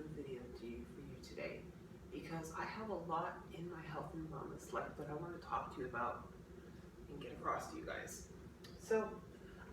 do a video for you today because I have a lot in my health and wellness life that I want to talk to you about and get across to you guys. So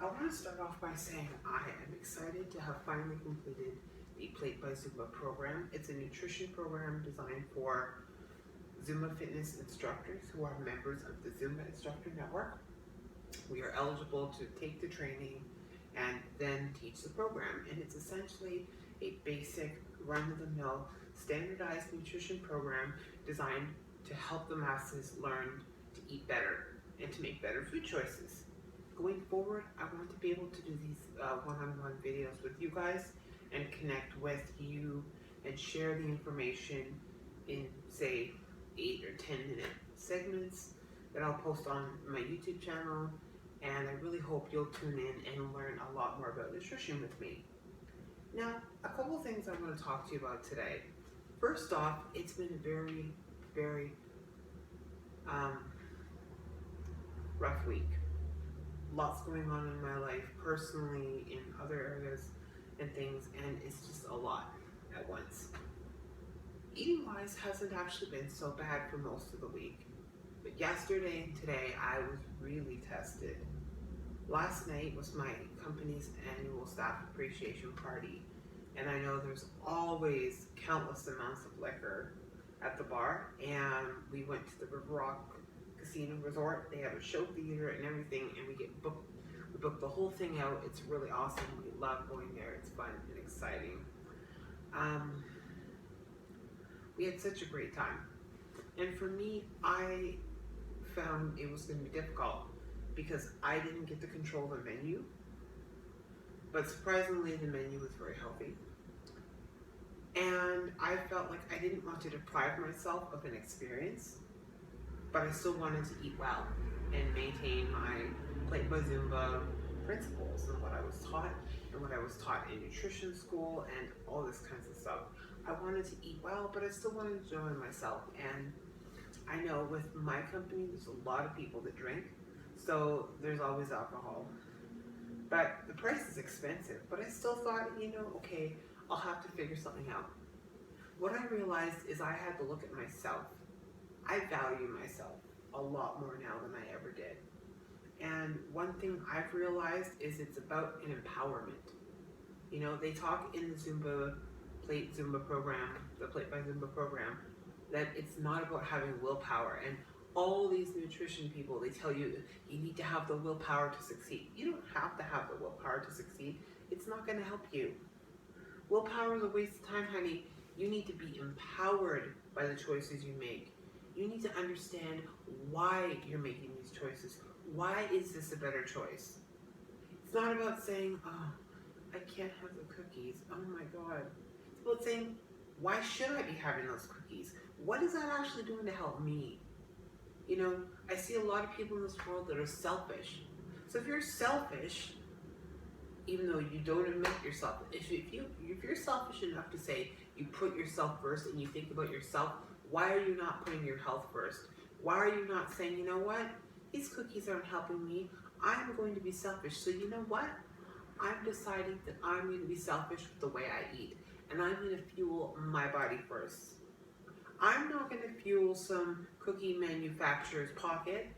I want to start off by saying I am excited to have finally completed the Plate by Zumba program. It's a nutrition program designed for Zumba fitness instructors who are members of the Zumba Instructor Network. We are eligible to take the training and then teach the program, and it's essentially a basic run-of-the-mill standardized nutrition program designed to help the masses learn to eat better and to make better food choices. Going forward, I want to be able to do these one-on-one videos with you guys and connect with you and share the information in, say, 8 or 10-minute segments that I'll post on my YouTube channel, and I really hope you'll tune in and learn a lot more about nutrition with me. Now, a couple things I want to talk to you about today. First off, it's been a very, very rough week. Lots going on in my life, personally, in other areas and things, and it's just a lot at once. Eating-wise hasn't actually been so bad for most of the week, but yesterday and today I was really tested. Last night was my company's annual staff appreciation party, and I know there's always countless amounts of liquor at the bar, and we went to the River Rock Casino Resort. They have a show theater and everything, and we booked the whole thing out. It's really awesome. We love going there. It's fun and exciting. We had such a great time, and for me, I found it was going to be difficult because I didn't get to control the menu, but surprisingly the menu was very healthy, and I felt like I didn't want to deprive myself of an experience, but I still wanted to eat well and maintain my Plate by Zumba principles and what I was taught and what I was taught in nutrition school and all this kinds of stuff. I wanted to eat well, but I still wanted to enjoy myself, and I know with my company there's a lot of people that drink, so there's always alcohol. But the price is expensive, but I still thought, okay, I'll have to figure something out. What I realized is I had to look at myself. I value myself a lot more now than I ever did. And one thing I've realized is it's about an empowerment. They talk in the Zumba program, the Plate by Zumba program, that it's not about having willpower. And all these nutrition people, they tell you you need to have the willpower to succeed. You don't have to have the willpower to succeed. It's not going to help you. Willpower is a waste of time, honey. You need to be empowered by the choices you make. You need to understand why you're making these choices. Why is this a better choice? It's not about saying, oh, I can't have the cookies. Oh my God. It's about saying, why should I be having those cookies? What is that actually doing to help me? I see a lot of people in this world that are selfish. So if you're selfish, even though you don't admit yourself, if you're selfish enough to say you put yourself first and you think about yourself, why are you not putting your health first? Why are you not saying, you know what? These cookies aren't helping me. I'm going to be selfish. So you know what? I'm deciding that I'm going to be selfish with the way I eat. And I'm going to fuel my body first. I'm not going to fuel some cookie manufacturer's pocket.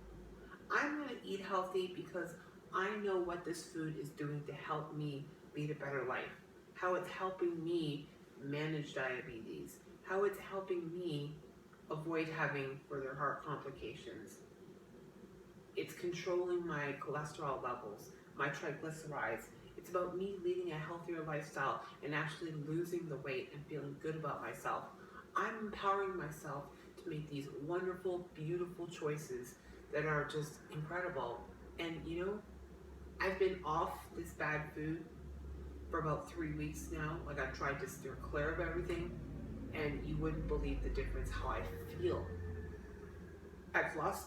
I'm going to eat healthy because I know what this food is doing to help me lead a better life. How it's helping me manage diabetes. How it's helping me avoid having further heart complications. It's controlling my cholesterol levels, my triglycerides. It's about me leading a healthier lifestyle and actually losing the weight and feeling good about myself. I'm empowering myself to make these wonderful, beautiful choices that are just incredible. And I've been off this bad food for about 3 weeks now. Like, I've tried to steer clear of everything, and you wouldn't believe the difference how I feel. I've lost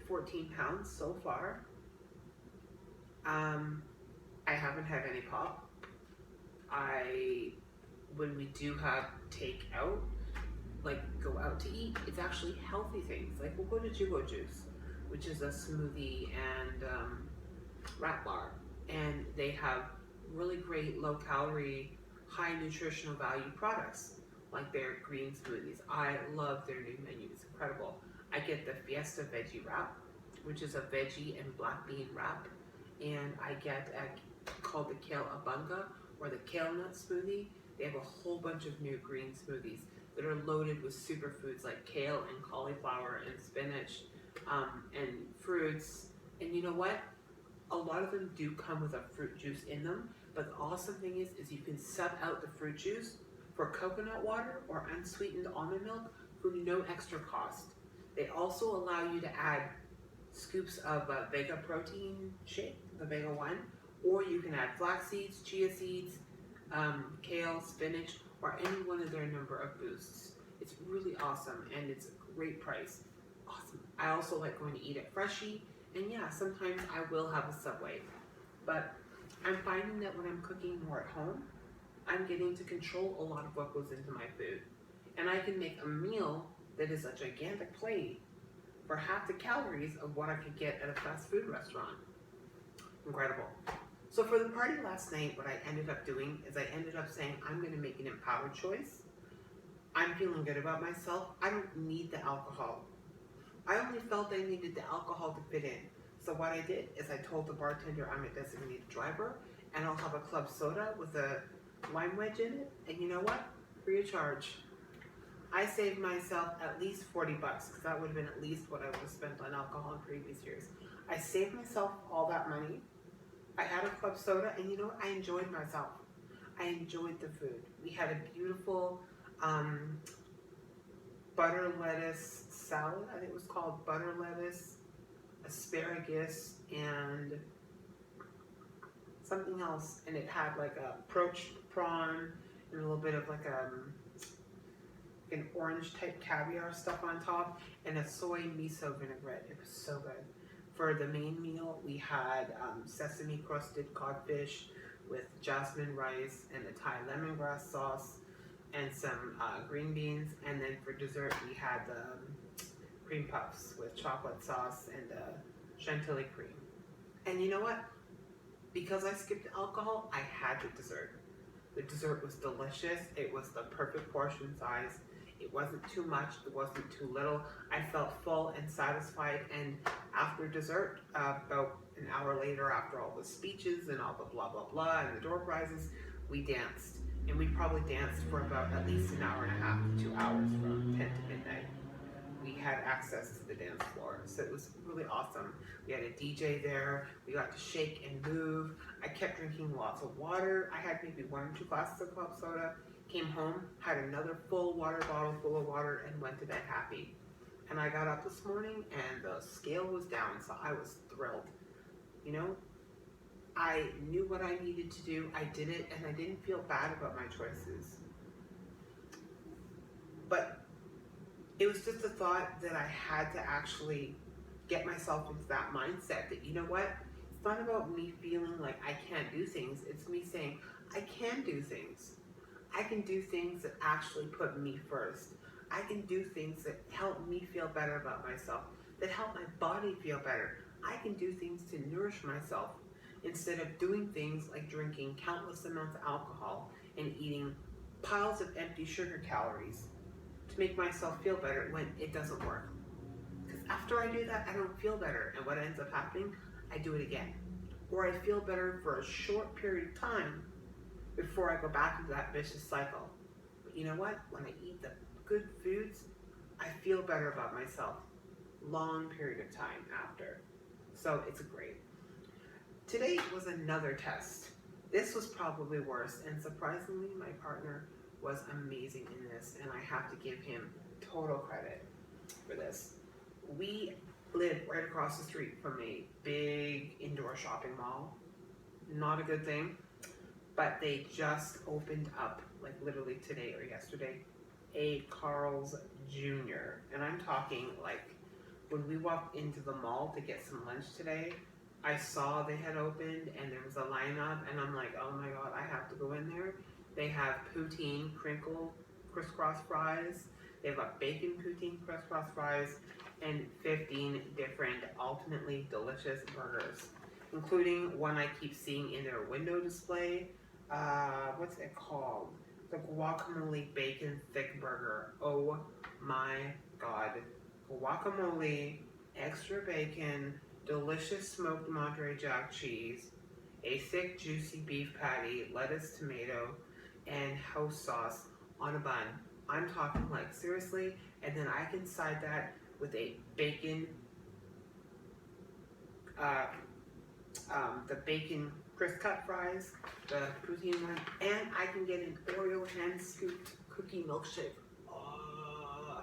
14 pounds so far. I haven't had any pop. When we do have takeout, like go out to eat, it's actually healthy things. Like we'll go to Jugo Juice, which is a smoothie and rat bar, and they have really great low calorie high nutritional value products, like their green smoothies. I love their new menu, it's incredible. I get the Fiesta Veggie Wrap, which is a veggie and black bean wrap, and I get called the Kale Abunga or the Kale Nut Smoothie. They have a whole bunch of new green smoothies that are loaded with superfoods like kale and cauliflower and spinach, and fruits. And you know what? A lot of them do come with a fruit juice in them, but the awesome thing is you can sub out the fruit juice for coconut water or unsweetened almond milk for no extra cost. They also allow you to add scoops of Vega protein shake, the Vega 1, or you can add flax seeds, chia seeds, kale, spinach, or any one of their number of boosts. It's really awesome, and it's a great price. Awesome. I also like going to eat at Freshie, and yeah, sometimes I will have a Subway. But I'm finding that when I'm cooking more at home, I'm getting to control a lot of what goes into my food. And I can make a meal that is a gigantic plate for half the calories of what I could get at a fast food restaurant. Incredible. So for the party last night, what I ended up doing is I ended up saying, I'm going to make an empowered choice. I'm feeling good about myself. I don't need the alcohol. I only felt I needed the alcohol to fit in. So what I did is I told the bartender I'm a designated driver and I'll have a club soda with a lime wedge in it. And you know what? Free of charge. I saved myself at least $40 because that would have been at least what I would have spent on alcohol in previous years. I saved myself all that money. I had a club soda, and you know what? I enjoyed myself. I enjoyed the food. We had a beautiful butter lettuce salad. I think it was called butter lettuce, asparagus, and something else. And it had like a poached prawn and a little bit of like an orange type caviar stuff on top, and a soy miso vinaigrette. It was so good. For the main meal, we had sesame crusted codfish with jasmine rice and a Thai lemongrass sauce and some green beans. And then for dessert, we had the cream puffs with chocolate sauce and chantilly cream. And you know what? Because I skipped alcohol, I had the dessert. The dessert was delicious. It was the perfect portion size. It wasn't too much, it wasn't too little. I felt full and satisfied, and after dessert, about an hour later, after all the speeches and all the blah blah blah and the door prizes, we danced. And we probably danced for about at least an hour and a half to 2 hours from 10 to midnight. We had access to the dance floor, so it was really awesome. We had a DJ there, we got to shake and move. I kept drinking lots of water. I had maybe 1 or 2 glasses of club soda. Came home, had another full water bottle full of water, and went to bed happy. And I got up this morning and the scale was down, so I was thrilled. You know, I knew what I needed to do, I did it, and I didn't feel bad about my choices. But it was just a thought that I had to actually get myself into that mindset that, you know what, it's not about me feeling like I can't do things, it's me saying, I can do things. I can do things that actually put me first. I can do things that help me feel better about myself, that help my body feel better. I can do things to nourish myself instead of doing things like drinking countless amounts of alcohol and eating piles of empty sugar calories to make myself feel better when it doesn't work. Because after I do that, I don't feel better. And what ends up happening, I do it again. Or I feel better for a short period of time before I go back into that vicious cycle. But you know what? When I eat the good foods, I feel better about myself long period of time after. So it's great. Today was another test. This was probably worse, and surprisingly, my partner was amazing in this, and I have to give him total credit for this. We live right across the street from a big indoor shopping mall. Not a good thing. But they just opened up, like literally today or yesterday, a Carl's Jr. And I'm talking like when we walked into the mall to get some lunch today, I saw they had opened and there was a lineup, and I'm like, oh my god, I have to go in there. They have poutine, crinkle, crisscross fries. They have a bacon poutine, crisscross fries, and 15 different ultimately delicious burgers, including one I keep seeing in their window display, what's it called? The guacamole bacon thick burger. Oh my god. Guacamole, extra bacon, delicious smoked Monterey Jack cheese, a thick juicy beef patty, lettuce, tomato, and house sauce on a bun. I'm talking like seriously, and then I can side that with a bacon, uh, the bacon crisp cut fries, the poutine one, and I can get an Oreo hand scooped cookie milkshake. Oh,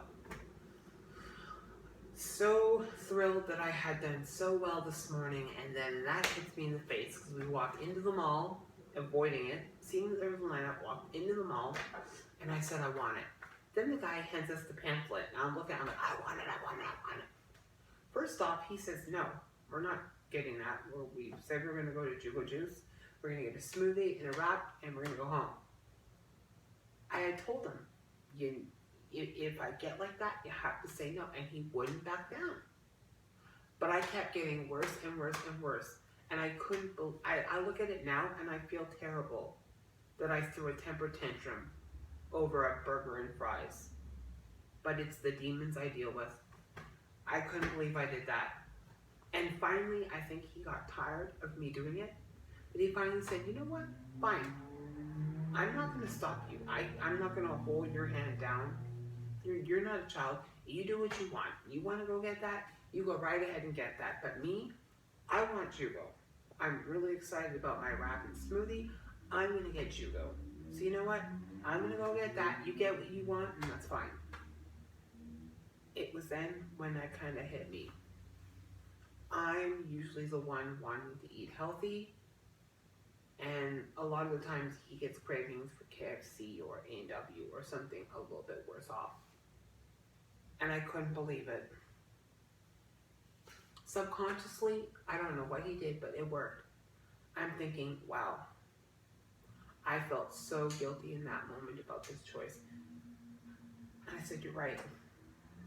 so thrilled that I had done so well this morning, and then that hits me in the face because we walked into the mall, avoiding it, seeing that there was a lineup, walked into the mall, and I said I want it. Then the guy hands us the pamphlet, and I'm looking at him like, I want it, I want it, I want it. First off, he says, no, we're not getting that. We said we're going to go to Jugo Juice, we're going to get a smoothie and a wrap, and we're going to go home. I had told him, if I get like that, you have to say no, and he wouldn't back down. But I kept getting worse and worse and worse, and I couldn't, I look at it now, and I feel terrible that I threw a temper tantrum over a burger and fries. But it's the demons I deal with. I couldn't believe I did that. And finally, I think he got tired of me doing it. But he finally said, you know what? Fine. I'm not going to stop you. I'm not going to hold your hand down. You're not a child. You do what you want. You want to go get that? You go right ahead and get that. But me, I want Jugo. I'm really excited about my wrap and smoothie. I'm going to get Jugo. So you know what? I'm going to go get that. You get what you want, and that's fine. It was then when that kind of hit me. I'm usually the one wanting to eat healthy, and a lot of the times he gets cravings for KFC or A&W or something a little bit worse off. And I couldn't believe it. Subconsciously, I don't know what he did, but it worked. I'm thinking, wow, I felt so guilty in that moment about this choice. And I said, you're right.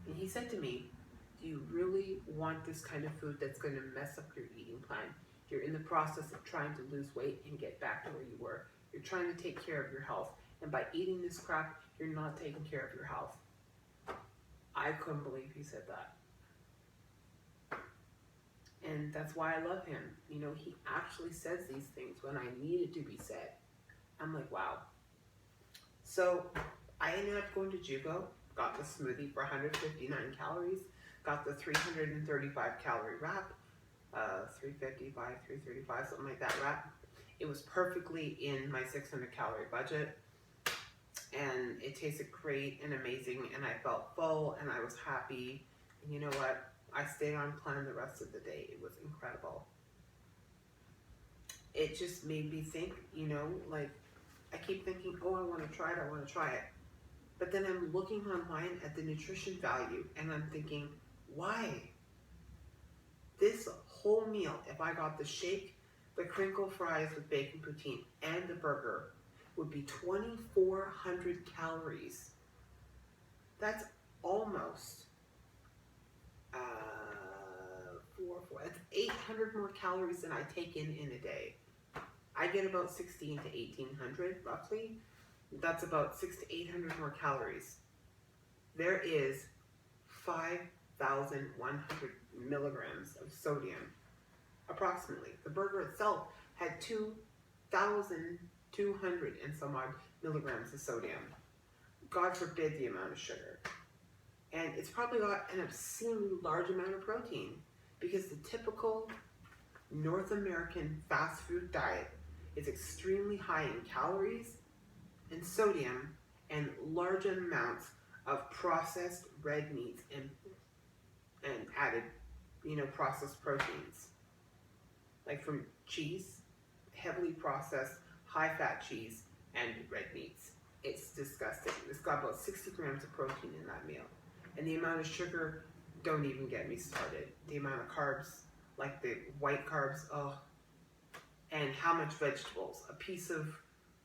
And he said to me, do you really want this kind of food that's going to mess up your eating plan? You're in the process of trying to lose weight and get back to where you were. You're trying to take care of your health. And by eating this crap, you're not taking care of your health. I couldn't believe he said that. And that's why I love him. You know, he actually says these things when I need it to be said. I'm like, wow. So I ended up going to Jugo, got the smoothie for 159 calories, got the 335 calorie wrap, 355, 335, something like that wrap. It was perfectly in my 600 calorie budget, and it tasted great and amazing, and I felt full and I was happy. And you know what? I stayed on plan the rest of the day. It was incredible. It just made me think, you know, like I keep thinking, oh, I want to try it, I want to try it. But then I'm looking online at the nutrition value and I'm thinking, why? This whole meal, if I got the shake, the crinkle fries with bacon poutine, and the burger, would be 2,400 calories. That's almost that's 800 more calories than I take in a day. I get about 16 to 1,800 roughly. That's about 600 to 800 more calories. There is 5,100 milligrams of sodium, approximately. The burger itself had 2,200 and some odd milligrams of sodium. God forbid the amount of sugar. And it's probably got an obscenely large amount of protein because the typical North American fast food diet is extremely high in calories and sodium and large amounts of processed red meats and added, you know, processed proteins. Like from cheese, heavily processed, high-fat cheese, and red meats. It's disgusting. It's got about 60 grams of protein in that meal. And the amount of sugar, don't even get me started. The amount of carbs, like the white carbs, oh. And how much vegetables. A piece of,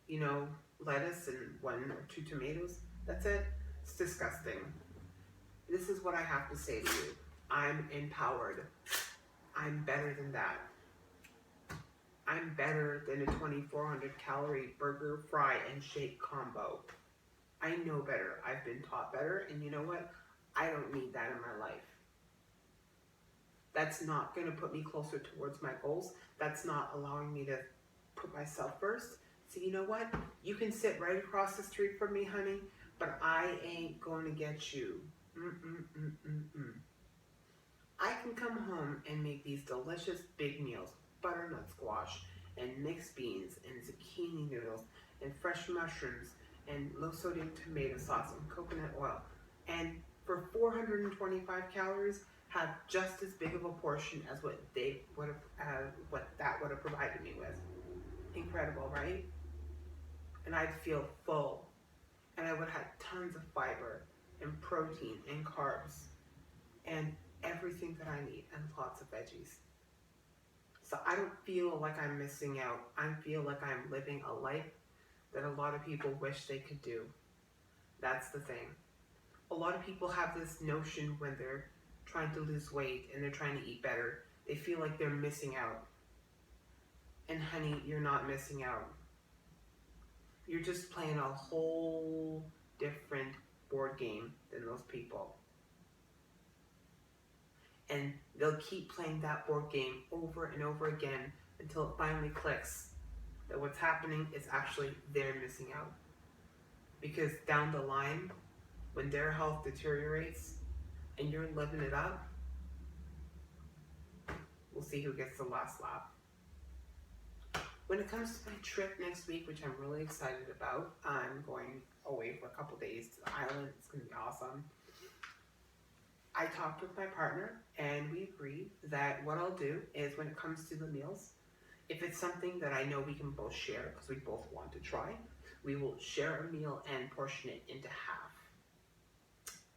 you know, lettuce and 1 or 2 tomatoes. That's it. It's disgusting. This is what I have to say to you. I'm empowered. I'm better than that. I'm better than a 2,400 calorie burger, fry, and shake combo. I know better. I've been taught better, and you know what? I don't need that in my life. That's not going to put me closer towards my goals. That's not allowing me to put myself first. So you know what? You can sit right across the street from me, honey, but I ain't going to get you. I can come home and make these delicious big meals, butternut squash and mixed beans and zucchini noodles and fresh mushrooms and low sodium tomato sauce and coconut oil. And for 425 calories, have just as big of a portion as what they would have, what that would have provided me with. Incredible, right? And I'd feel full, and I would have tons of fiber and protein and carbs and everything that I need and lots of veggies. So I don't feel like I'm missing out. I feel like I'm living a life that a lot of people wish they could do. That's the thing. A lot of people have this notion when they're trying to lose weight and they're trying to eat better. They feel like they're missing out. And honey, you're not missing out. You're just playing a whole different board game than those people. And they'll keep playing that board game over and over again until it finally clicks that what's happening is actually they're missing out. Because down the line, when their health deteriorates and you're living it up, we'll see who gets the last laugh. When it comes to my trip next week, which I'm really excited about, I'm going away for a couple days to the island. It's going to be awesome. I talked with my partner and we agreed that what I'll do is when it comes to the meals, if it's something that I know we can both share because we both want to try, we will share a meal and portion it into half.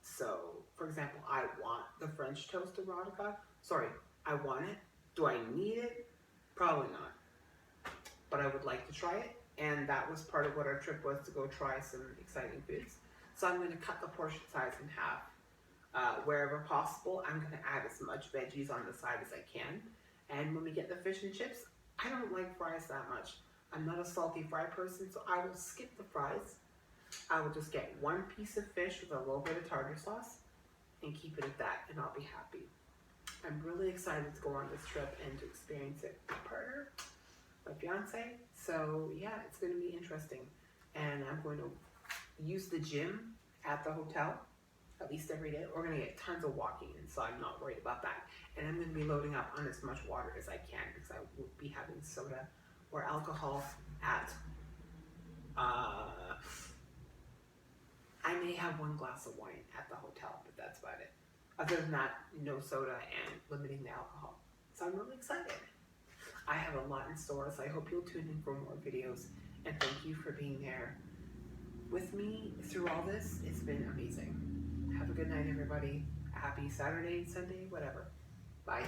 So, for example, I want the French toast erotica. Sorry, I want it. Do I need it? Probably not. But I would like to try it. And that was part of what our trip was, to go try some exciting foods. So I'm going to cut the portion size in half. Wherever possible, I'm going to add as much veggies on the side as I can. And when we get the fish and chips, I don't like fries that much. I'm not a salty fry person, so I will skip the fries. I will just get one piece of fish with a little bit of tartar sauce and keep it at that, and I'll be happy. I'm really excited to go on this trip and to experience it with my partner, my fiance. So yeah, it's going to be interesting. And I'm going to use the gym at the hotel at least every day. We're going to get tons of walking in, so I'm not worried about that. And I'm going to be loading up on as much water as I can because I won't be having soda or alcohol at, I may have one glass of wine at the hotel, but that's about it. Other than that, no soda and limiting the alcohol. So I'm really excited. I have a lot in store, so I hope you'll tune in for more videos. And thank you for being there with me through all this. It's been amazing. Have a good night, everybody. A happy Saturday, Sunday, whatever. Bye.